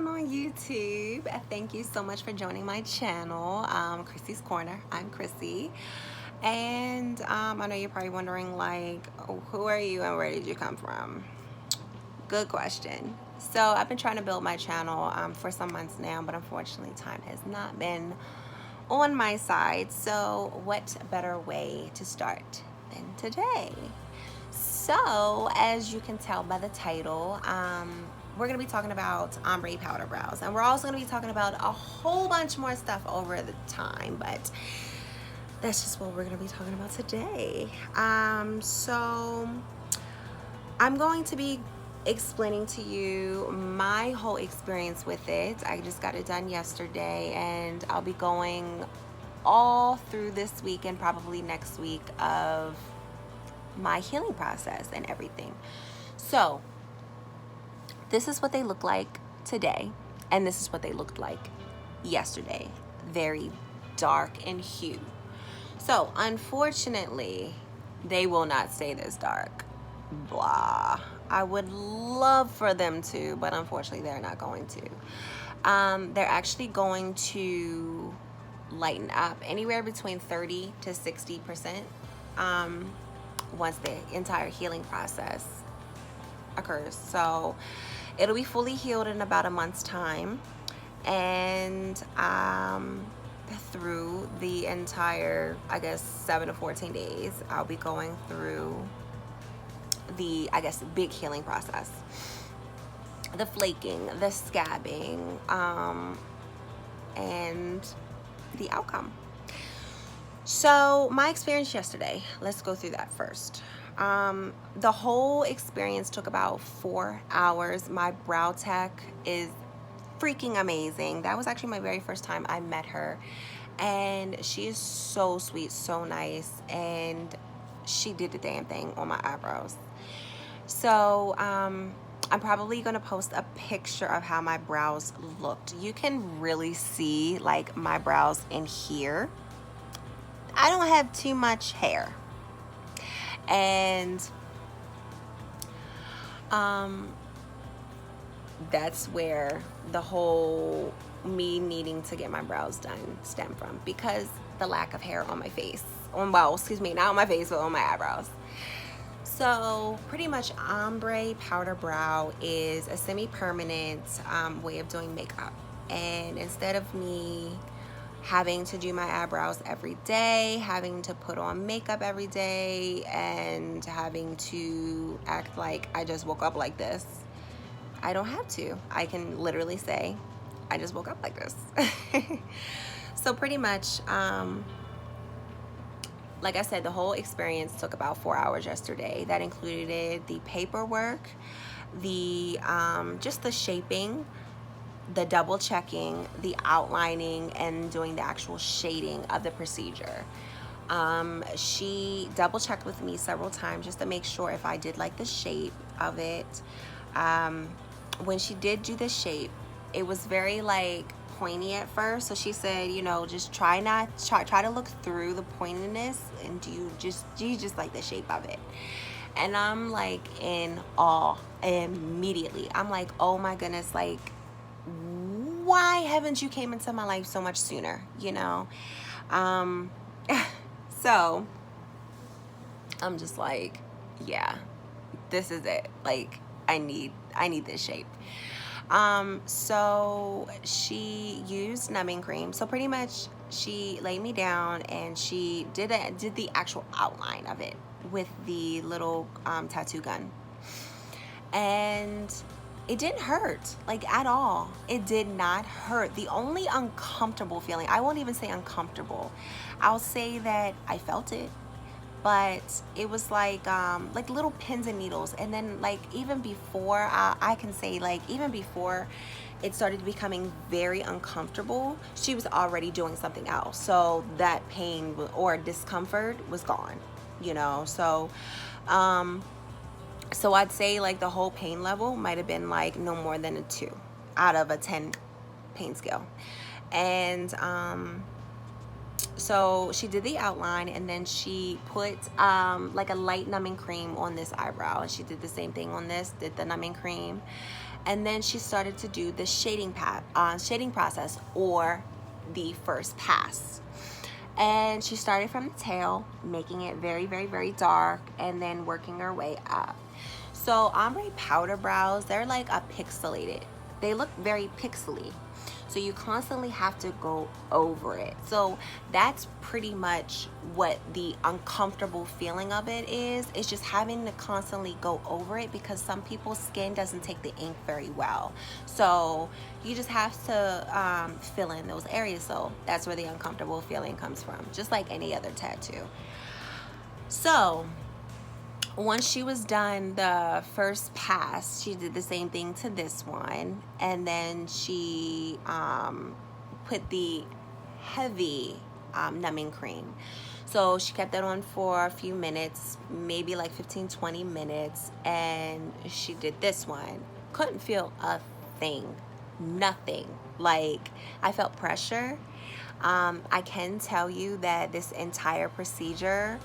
on YouTube. Thank you so much for joining my channel, Krissy's Corner. I'm Krissy. And I know you're probably wondering, like, oh, who are you and where did you come from? Good question. So I've been trying to build my channel for some months now, but unfortunately time has not been on my side. So what better way to start than today? So as you can tell by the title, we're going to be talking about ombre powder brows, and we're also going to be talking about a whole bunch more stuff over the time, but that's just what we're going to be talking about today. So I'm going to be explaining to you my whole experience with it. I just got it done yesterday, and I'll be going all through this week and probably next week of my healing process and everything. So this is what they look like today, and this is what they looked like yesterday. Very dark in hue. So unfortunately, they will not stay this dark. Blah. I would love for them to, but unfortunately they're not going to. They're actually going to lighten up anywhere between 30 to 60% once the entire healing process occurs. So it'll be fully healed in about a month's time, and through the entire, I guess, 7 to 14 days, I'll be going through the, I guess, big healing process. The flaking, the scabbing, and the outcome. So my experience yesterday, let's go through that first. The whole experience took about 4 hours. My brow tech is freaking amazing. That was actually my very first time I met her, and she is so sweet, so nice, and she did the damn thing on my eyebrows. So I'm probably gonna post a picture of how my brows looked. You can really see like my brows in here. I don't have too much hair, and that's where the whole me needing to get my brows done stem from, because the lack of hair on my face, well, excuse me, not on my face, but on my eyebrows. So pretty much ombre powder brow is a semi-permanent way of doing makeup, and instead of me having to do my eyebrows every day, having to put on makeup every day, and having to act like I just woke up like this, I don't have to. I can literally say, I just woke up like this. So pretty much, like I said, the whole experience took about 4 hours yesterday. That included the paperwork, the just the shaping, the double checking, the outlining, and doing the actual shading of the procedure. She double checked with me several times just to make sure if I did like the shape of it. When she did do the shape, it was very like pointy at first, so she said, you know, just try to look through the pointiness, and do you just like the shape of it? And I'm like in awe immediately. I'm like, oh my goodness, like, why haven't you came into my life so much sooner, you know? So I'm just like, yeah, this is it. Like, I need this shape. So she used numbing cream. So pretty much she laid me down, and she did the actual outline of it with the little tattoo gun, and it didn't hurt, like, at all. It did not hurt. The only uncomfortable feeling, I won't even say uncomfortable, I'll say that I felt it, but it was like little pins and needles. And then, like, even before, I can say, like, even before it started becoming very uncomfortable, she was already doing something else. So that pain or discomfort was gone, you know? So so I'd say like the whole pain level might have been like no more than a 2 out of a 10 pain scale. And so she did the outline, and then she put like a light numbing cream on this eyebrow, and she did the same thing on this, did the numbing cream, And then she started to do the shading process, or the first pass. And she started from the tail, making it very, very, very dark, and then working her way up. So ombre powder brows, they're like a pixelated. They look very pixely. So you constantly have to go over it. So that's pretty much what the uncomfortable feeling of it is. It's just having to constantly go over it, because some people's skin doesn't take the ink very well. So you just have to fill in those areas. So that's where the uncomfortable feeling comes from, just like any other tattoo. So once she was done the first pass, she did the same thing to this one, and then she put the heavy numbing cream. So she kept that on for a few minutes, maybe like 15-20 minutes, and she did this one. Couldn't feel a thing, nothing. Like, I felt pressure. I can tell you that this entire procedure,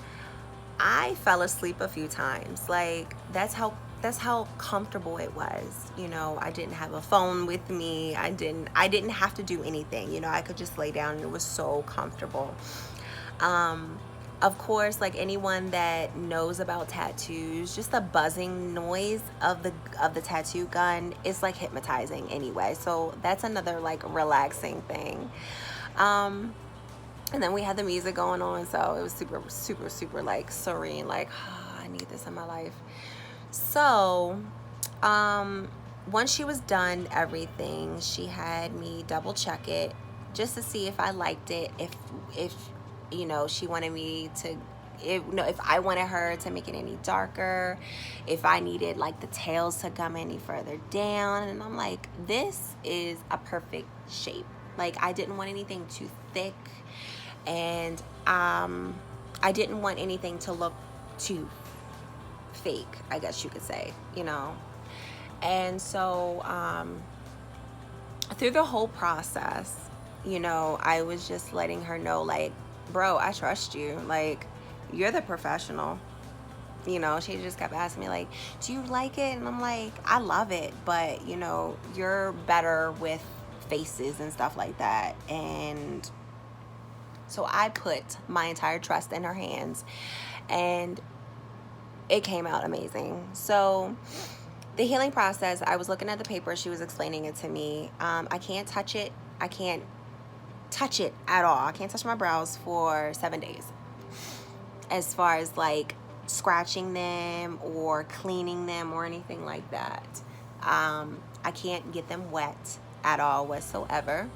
I fell asleep a few times. Like, that's how comfortable it was. You know, I didn't have a phone with me. I didn't have to do anything. You know, I could just lay down, and it was so comfortable. Of course, like anyone that knows about tattoos, just the buzzing noise of the tattoo gun is like hypnotizing anyway. So that's another like relaxing thing. And then we had the music going on, so it was super, super, super like serene, like, oh, I need this in my life. So once she was done everything, she had me double check it just to see if I liked it, if you know, she wanted me to, if I wanted her to make it any darker, if I needed like the tails to come any further down. And I'm like, this is a perfect shape. Like, I didn't want anything too thick, and I didn't want anything to look too fake, I guess you could say, you know. And so through the whole process, you know, I was just letting her know, like, bro, I trust you. Like, you're the professional. You know, she just kept asking me, like, do you like it? And I'm like, I love it, but, you know, you're better with faces and stuff like that. And so I put my entire trust in her hands, and it came out amazing. So the healing process, I was looking at the paper, she was explaining it to me. I can't touch it. I can't touch it at all. I can't touch my brows for 7 days. As far as like scratching them or cleaning them or anything like that. I can't get them wet at all whatsoever.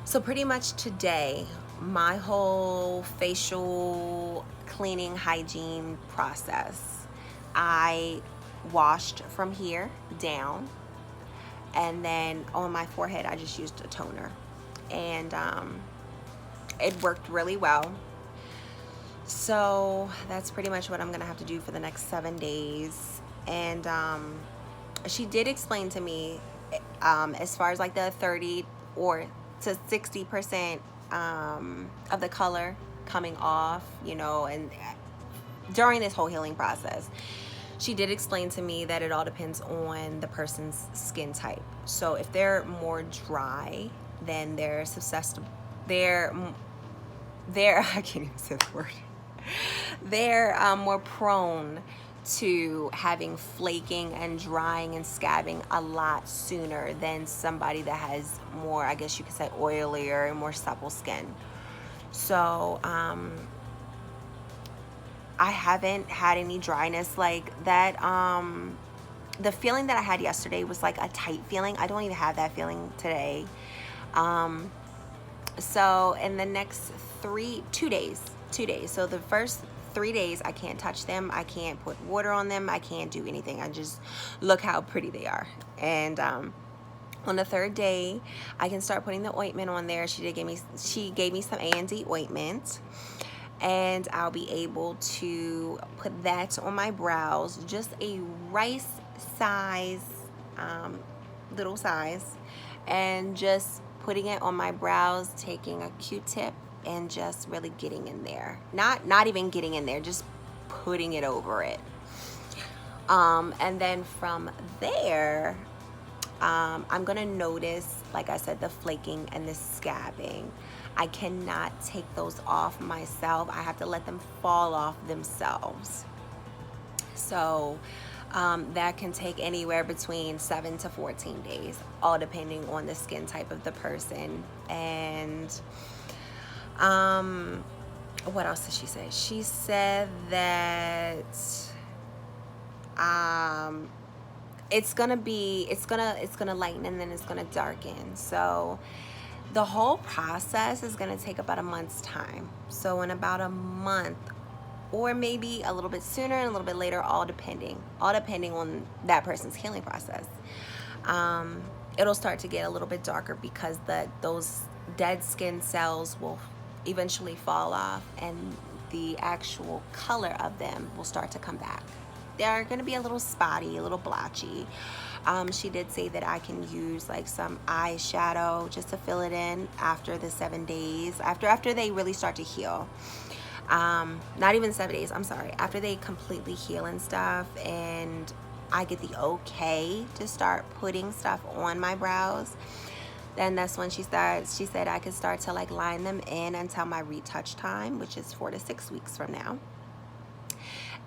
So pretty much today, my whole facial cleaning hygiene process, I washed from here down, and then on my forehead I just used a toner, and it worked really well. So that's pretty much what I'm gonna have to do for the next 7 days. And she did explain to me as far as like the 30 or to 60% of the color coming off, you know, and during this whole healing process, she did explain to me that it all depends on the person's skin type. So if they're more dry, then they're susceptible, they're I can't even say the word. They're more prone to having flaking and drying and scabbing a lot sooner than somebody that has more, I guess you could say, oilier and more supple skin. So I haven't had any dryness like that. The feeling that I had yesterday was like a tight feeling. I don't even have that feeling today. So in the next 2 days, so the first 3 days I can't touch them, I can't put water on them, I can't do anything. I just look how pretty they are. And on the 3rd day I can start putting the ointment on there. She gave me some A&D ointment, and I'll be able to put that on my brows, just a rice size, little size, and just putting it on my brows, taking a Q-tip and just really getting in there. Not even getting in there, just putting it over it. And then from there, I'm gonna notice, like I said, the flaking and the scabbing. I cannot take those off myself. I have to let them fall off themselves. So that can take anywhere between 7 to 14 days, all depending on the skin type of the person. And what else did she say? She said that it's gonna lighten and then it's gonna darken. So the whole process is gonna take about a month's time. So in about a month, or maybe a little bit sooner and a little bit later, all depending on that person's healing process, it'll start to get a little bit darker because those dead skin cells will eventually fall off and the actual color of them will start to come back. They're going to be a little spotty, a little blotchy. She did say that I can use like some eyeshadow just to fill it in after the 7 days, after they really start to heal. Not even 7 days, I'm sorry, after they completely heal and stuff, and I get the okay to start putting stuff on my brows, then that's when she said I could start to like line them in until my retouch time, which is 4 to 6 weeks from now.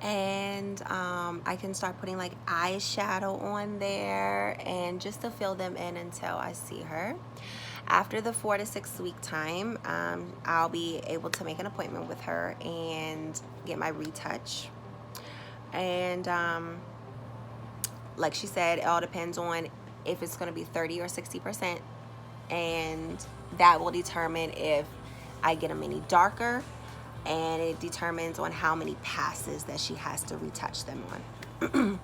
And I can start putting like eyeshadow on there and just to fill them in until I see her. After the 4 to 6 week time, I'll be able to make an appointment with her and get my retouch. And like she said, it all depends on if it's going to be 30 or 60%, and that will determine if I get them any darker, and it determines on how many passes that she has to retouch them on.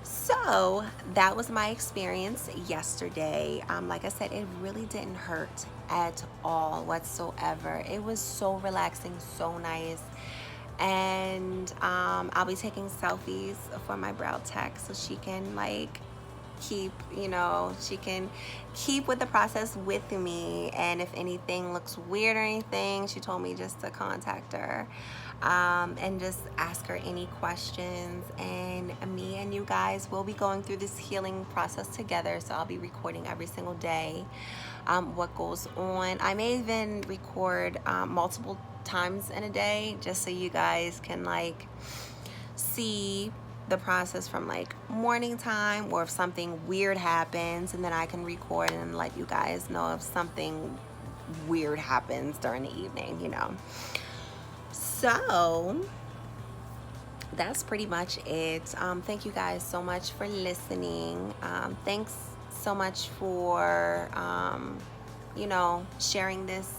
So that was my experience yesterday. Like I said, it really didn't hurt at all whatsoever. It was so relaxing, so nice. And I'll be taking selfies for my brow tech so she can like keep with the process with me, and if anything looks weird or anything, she told me just to contact her and just ask her any questions. And me and you guys will be going through this healing process together, so I'll be recording every single day what goes on. I may even record multiple times in a day just so you guys can like see the process from like morning time, or if something weird happens, and then I can record and let you guys know if something weird happens during the evening, you know. So that's pretty much it. Thank you guys so much for listening. Thanks so much for sharing this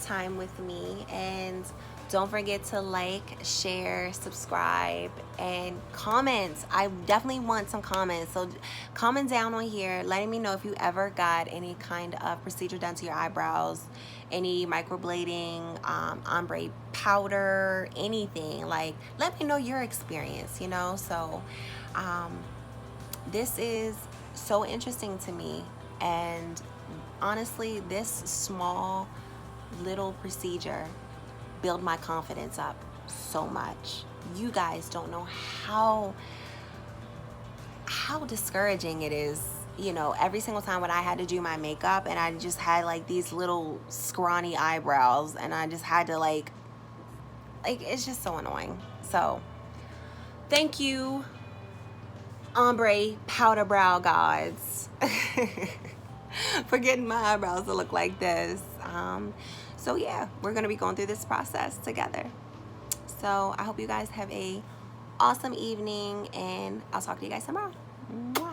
time with me, and don't forget to like, share, subscribe, and comment. I definitely want some comments. So comment down on here letting me know if you ever got any kind of procedure done to your eyebrows, any microblading, ombre powder, anything. Like, let me know your experience, you know. So this is so interesting to me, and honestly, this small little procedure build my confidence up so much. You guys don't know how discouraging it is, you know, every single time when I had to do my makeup and I just had like these little scrawny eyebrows, and I just had to like it's just so annoying. So thank you, ombre powder brow gods, for getting my eyebrows to look like this. So yeah, we're gonna be going through this process together. So I hope you guys have a awesome evening, and I'll talk to you guys tomorrow. Mwah.